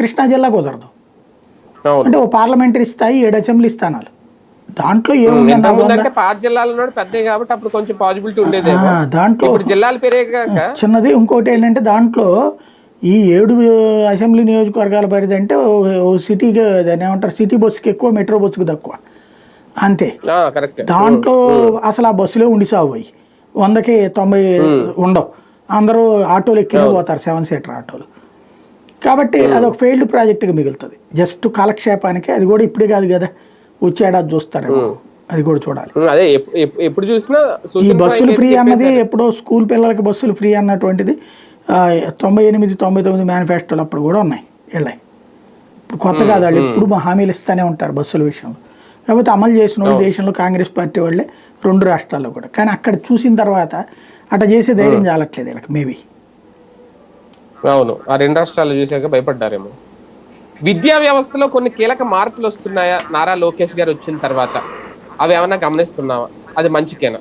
కృష్ణా జిల్లా కుదరదు. అంటే ఓ పార్లమెంటరీ స్థాయి 7 అసెంబ్లీ స్థానాలు. దాంట్లో ఏముందంటే పాత జిల్లాలో పెద్దవి కాబట్టి అప్పుడు కొంచెం పాజిబిలిటీ ఉండేది. దాంట్లో జిల్లాలు పెరిగాక చిన్నది. ఇంకోటి ఏంటంటే దాంట్లో ఈ 7 అసెంబ్లీ నియోజకవర్గాల పరిధి అంటే ఓ సిటీకి దాన్ని ఏమంటారు, సిటీ బస్సుకి ఎక్కువ, మెట్రో బస్సుకి తక్కువ, అంతే. దాంట్లో అసలు ఆ బస్సులో ఉండి సాగుపోయి 100కి 90 ఉండవు. అందరూ ఆటోలు ఎక్కినే పోతారు, 7 సీటర్ ఆటోలు. కాబట్టి అదొక ఫెయిల్డ్ ప్రాజెక్టుగా మిగులుతుంది. జస్ట్ కాలక్షేపానికి. అది కూడా ఇప్పుడే కాదు కదా, వచ్చే ఏడాది చూస్తారేమో, అది కూడా చూడాలి. ఎప్పుడు చూసినా ఈ బస్సులు ఫ్రీ అన్నది ఎప్పుడో స్కూల్ పిల్లలకి బస్సులు ఫ్రీ అన్నటువంటిది 98, 99 మేనిఫెస్టోలు అప్పుడు కూడా ఉన్నాయి, వెళ్ళాయి. ఇప్పుడు కొత్త కాదు, వాళ్ళు ఎప్పుడు హామీలు ఇస్తూనే ఉంటారు బస్సుల విషయంలో. కాకపోతే అమలు చేసిన వాళ్ళు దేశంలో కాంగ్రెస్ పార్టీ వాళ్ళే 2 రాష్ట్రాల్లో కూడా. కానీ అక్కడ చూసిన తర్వాత అట్లా చేసే ధైర్యం చాలట్లేదు వీళ్ళకి మేబీ. అవును, ఆ 2 రాష్ట్రాలు చూసాక భయపడ్డారేమో. విద్యా వ్యవస్థలో కొన్ని కీలక మార్పులు వస్తున్నాయా నారా లోకేష్ గారు వచ్చిన తర్వాత? అవి ఏమన్నా గమనిస్తున్నావా? అది మంచికేనా?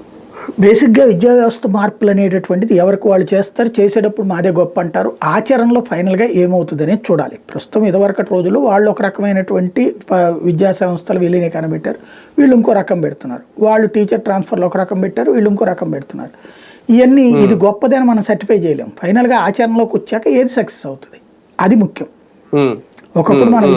బేసిక్గా విద్యా వ్యవస్థ మార్పులు అనేటటువంటిది ఎవరికి వాళ్ళు చేస్తారు, చేసేటప్పుడు మాదే గొప్ప అంటారు. ఆచరణలో ఫైనల్గా ఏమవుతుంది అనేది చూడాలి. ప్రస్తుతం ఇదివరకటి రోజుల్లో వాళ్ళు ఒక రకమైనటువంటి విద్యా సంస్థలు విలీనీకరణ పెట్టారు, వీళ్ళు ఇంకో రకం పెడుతున్నారు. వాళ్ళు టీచర్ ట్రాన్స్ఫర్లో ఒక రకం పెట్టారు, వీళ్ళు ఇంకో రకం పెడుతున్నారు. ఇవన్నీ ఇది గొప్పదని మనం సర్టిఫై చేయలేము. ఫైనల్గా ఆచరణలోకి వచ్చాక ఏది సక్సెస్ అవుతుంది అది ముఖ్యం. ఒకప్పుడు మనం